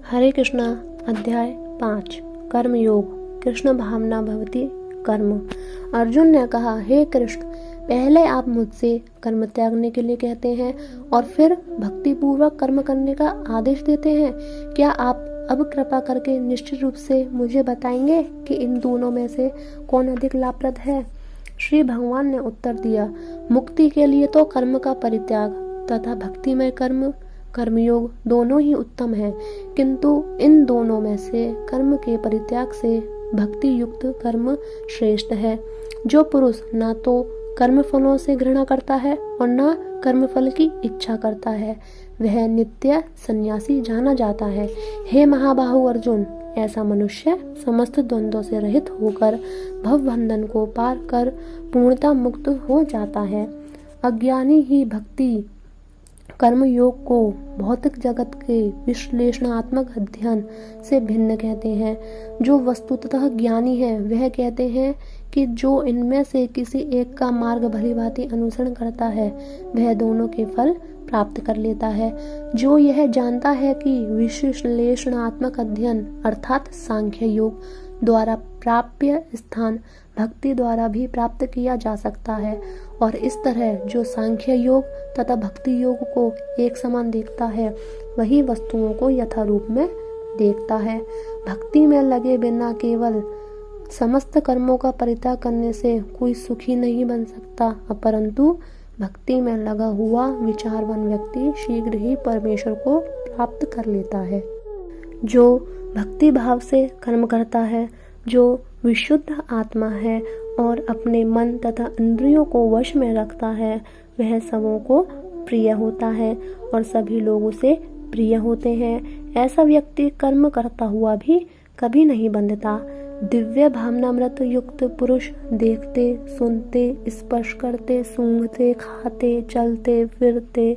हरे कृष्णा अध्याय 5 कर्मयोग कृष्ण भावना भवति कर्म। अर्जुन ने कहा, हे कृष्ण, पहले आप मुझसे कर्म त्यागने के लिए कहते हैं और फिर भक्ति पूर्वक कर्म करने का आदेश देते हैं। क्या आप अब कृपा करके निश्चित रूप से मुझे बताएंगे कि इन दोनों में से कौन अधिक लाभप्रद है? श्री भगवान ने उत्तर दिया, मुक्ति के लिए तो कर्म का परित्याग तथा भक्तिमय कर्मयोग दोनों ही उत्तम हैं, किंतु इन दोनों में से कर्म के परित्याग से भक्ति युक्त कर्म श्रेष्ठ है। जो पुरुष ना तो कर्म फलों से घृणा करता है और ना कर्म फल की इच्छा करता है, वह नित्य सन्यासी जाना जाता है। हे महाबाहु अर्जुन, ऐसा मनुष्य समस्त द्वंद्वों से रहित होकर भवबंधन को पार कर पूर्णता मुक्त हो जाता है। अज्ञानी ही भक्ति कर्म योग को भौतिक जगत के विश्लेषणात्मक अध्ययन से भिन्न कहते हैं। जो वस्तुतः ज्ञानी है वह कहते हैं कि जो इनमें से किसी एक का मार्ग भलीभांति अनुसरण करता है वह दोनों के फल प्राप्त कर लेता है। जो यह जानता है कि विश्लेषणात्मक अध्ययन अर्थात सांख्य योग द्वारा प्राप्य स्थान भक्ति द्वारा भी प्राप्त किया जा सकता है, और इस तरह जो सांख्य योग तथा भक्ति योग को एक समान देखता है वही वस्तुओं को यथारूप में देखता है। भक्ति में लगे बिना केवल समस्त कर्मों का परित्याग करने से कोई सुखी नहीं बन सकता, परंतु भक्ति में लगा हुआ विचारवान व्यक्ति शीघ्र ही परमेश्वर को प्राप्त कर लेता है। जो भक्ति भाव से कर्म करता है, जो विशुद्ध आत्मा है और अपने मन तथा इंद्रियों को वश में रखता है, वह सबों को प्रिय होता है और सभी लोग उसे प्रिय होते हैं। ऐसा व्यक्ति कर्म करता हुआ भी कभी नहीं बंधता। दिव्य भावनामृत युक्त पुरुष देखते, सुनते, स्पर्श करते, सूंघते, खाते, चलते, फिरते,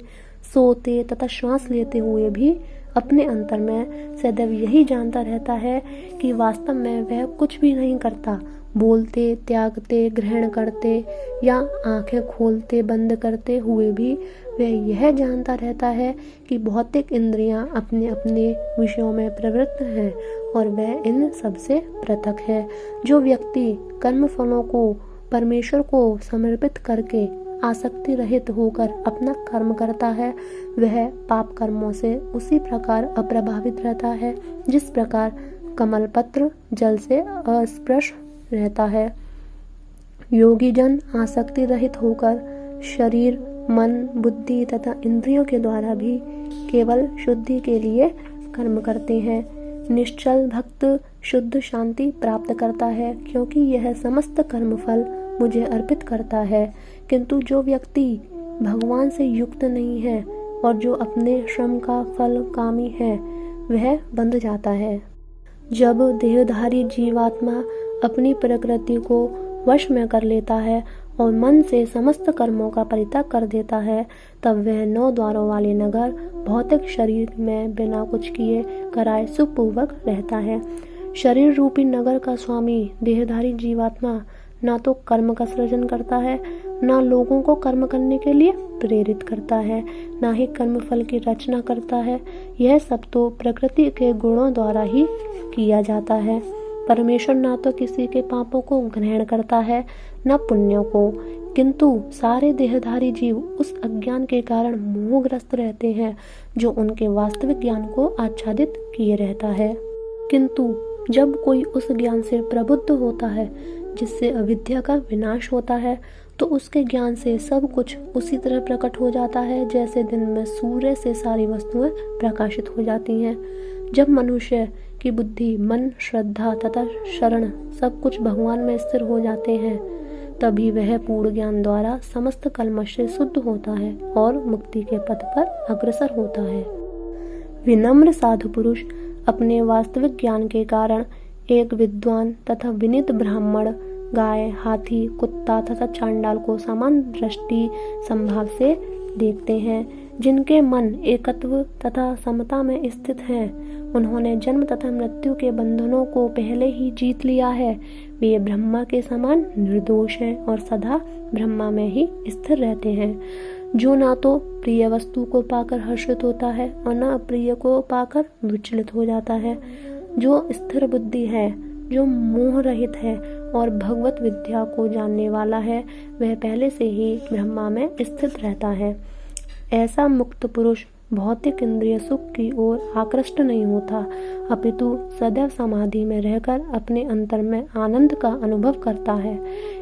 सोते तथा श्वास लेते हुए भी अपने अंतर में सदैव यही जानता रहता है कि वास्तव में वह कुछ भी नहीं करता। बोलते, त्यागते, ग्रहण करते या आंखें खोलते बंद करते हुए भी वह यह जानता रहता है कि भौतिक इंद्रियां अपने अपने विषयों में प्रवृत्त हैं और वह इन सब से पृथक है। जो व्यक्ति कर्म फलों को परमेश्वर को समर्पित करके आसक्ति रहित होकर अपना कर्म करता है, वह पाप कर्मों से उसी प्रकार अप्रभावित रहता है जिस प्रकार कमल पत्र जल से अस्पर्श रहता है। योगी जन आसक्ति रहित होकर शरीर, मन, बुद्धि तथा इंद्रियों के द्वारा भी केवल शुद्धि के लिए कर्म करते हैं। निश्चल भक्त शुद्ध शांति प्राप्त करता है, क्योंकि यह समस्त कर्म फल मुझे अर्पित करता है। किंतु जो व्यक्ति भगवान से युक्त नहीं है और जो अपने श्रम का फल कामी है, वह बंध जाता है। जब देहधारी जीवात्मा अपनी प्रकृति को वश में कर लेता है और मन से समस्त कर्मों का परित्याग कर देता है, तब वह 9 द्वारों वाले नगर भौतिक शरीर में बिना कुछ किए कराए सुखपूर्वक रहता है। शरीर रूपी नगर का स्वामी देहधारी जीवात्मा ना तो कर्म का सृजन करता है, ना लोगों को कर्म करने के लिए प्रेरित करता है, ना ही कर्म फल की रचना करता है। यह सब तो प्रकृति के गुणों द्वारा ही किया जाता है। परमेश्वर ना तो किसी के पापों को ग्रहण करता है न पुण्यों को, किंतु सारे देहधारी जीव उस अज्ञान के कारण मोहग्रस्त रहते हैं जो उनके वास्तविक ज्ञान को आच्छादित किए रहता है। किंतु जब कोई उस ज्ञान से प्रबुद्ध होता है जिससे अविद्या का विनाश होता है, तो उसके ज्ञान से सब कुछ उसी तरह प्रकट हो जाता है जैसे दिन में सूर्य से सारी वस्तुएं प्रकाशित हो जाती हैं। जब मनुष्य की बुद्धि, मन, श्रद्धा तथा शरण सब कुछ भगवान में स्थिर हो जाते हैं, तभी वह पूर्ण ज्ञान द्वारा समस्त कल्मश से शुद्ध होता है और मुक्ति के पथ पर अग्रसर होता है। विनम्र साधु पुरुष अपने वास्तविक ज्ञान के कारण एक विद्वान तथा विनीत ब्राह्मण गाय, हाथी, कुत्ता तथा चांडाल को समान दृष्टि संभाव से देखते हैं। जिनके मन एकत्व तथा समता में स्थित हैं, उन्होंने जन्म तथा मृत्यु के बंधनों को पहले ही जीत लिया है। वे ब्रह्मा के समान निर्दोष हैं और सदा ब्रह्मा में ही स्थिर रहते हैं। जो ना तो प्रिय वस्तु को पाकर हर्षित होता है और न अप्रिय को पाकर विचलित हो जाता है। जो स्थिर बुद्धि है, जो मोह रहित है और भगवत विद्या को जानने वाला है, वह पहले से ही ब्रह्मा में स्थित रहता है। ऐसा मुक्त पुरुष भौतिक इंद्रिय सुख की ओर आकृष्ट नहीं होता, अपितु सदैव समाधि में रहकर अपने अंतर में आनंद का अनुभव करता है।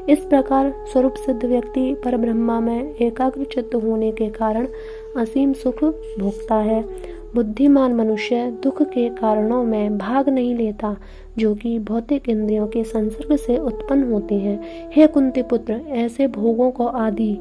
इस प्रकार स्वरूप सिद्ध व्यक्ति पर ब्रह्मा में एकाग्र चित्त होने के कारण असीम सुख भोगता है। बुद्धिमान मनुष्य दुख के कारणों में भाग नहीं लेता, जो कि भौतिक इंद्रियों के संसर्ग से उत्पन्न होते हैं। हे कुंती पुत्र, ऐसे भोगों को आदि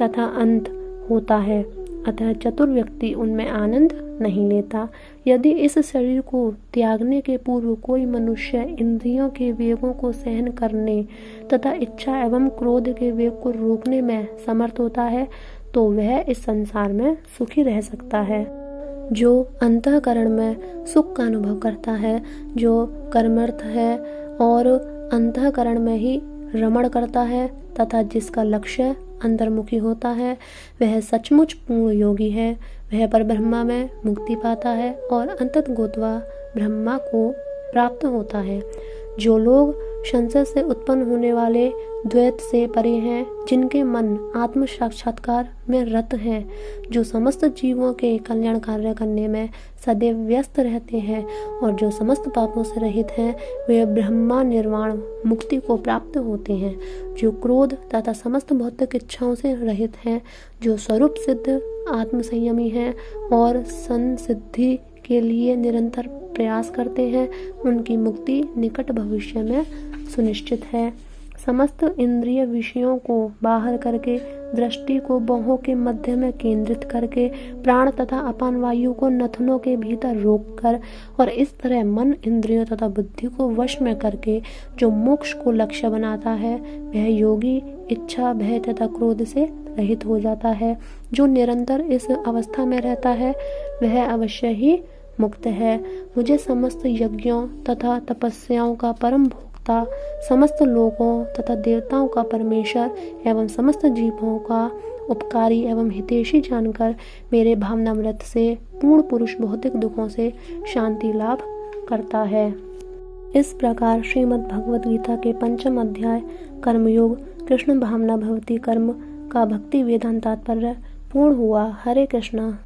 तथा अंत होता है, अतः चतुर व्यक्ति उनमें आनंद नहीं लेता। यदि इस शरीर को त्यागने के पूर्व कोई मनुष्य इंद्रियों के वेगों को सहन करने तथा इच्छा एवं क्रोध के वेग को रोकने में समर्थ होता है, तो वह इस संसार में सुखी रह सकता है। जो अंतःकरण में सुख का अनुभव करता है, जो कर्मर्थ है और अंतःकरण में ही रमण करता है तथा जिसका लक्ष्य अंतर्मुखी होता है, वह सचमुच पूर्ण योगी है। वह पर ब्रह्मा में मुक्ति पाता है और अंतत गोत्वा ब्रह्मा को प्राप्त होता है। जो लोग संशय से उत्पन्न होने वाले द्वैत से परे हैं, जिनके मन आत्म साक्षात्कार में रत हैं, जो समस्त जीवों के कल्याण कार्य करने में सदैव व्यस्त रहते हैं और जो समस्त पापों से रहित हैं, वे ब्रह्मा निर्वाण मुक्ति को प्राप्त होते हैं। जो क्रोध तथा समस्त भौतिक इच्छाओं से रहित हैं, जो स्वरूप सिद्ध आत्म संयमी हैं और संसिद्धि के लिए निरंतर प्रयास करते हैं, उनकी मुक्ति निकट भविष्य में सुनिश्चित है। समस्त इंद्रिय विषयों को बाहर करके दृष्टि को बाहों के मध्य में केंद्रित करके प्राण तथा अपान वायु को नथनों के भीतर रोककर और इस तरह मन इंद्रियों तथा बुद्धि को वश में करके जो मोक्ष को लक्ष्य बनाता है, वह योगी इच्छा भय तथा क्रोध से रहित हो जाता है। जो निरंतर इस अवस्था में रहता है, वह अवश्य ही मुक्त है। मुझे समस्त यज्ञों तथा तपस्याओं का परम भोक्ता, समस्त लोगों तथा देवताओं का परमेश्वर एवं समस्त जीवों का उपकारी एवं हितैषी जानकर मेरे भावनामृत से पूर्ण पुरुष भौतिक दुखों से शांति लाभ करता है। इस प्रकार श्रीमद् भगवद गीता के 5वें अध्याय कर्मयोग कृष्ण भावना भवती कर्म का भक्ति वेदांत तात्पर्य पूर्ण हुआ। हरे कृष्णा।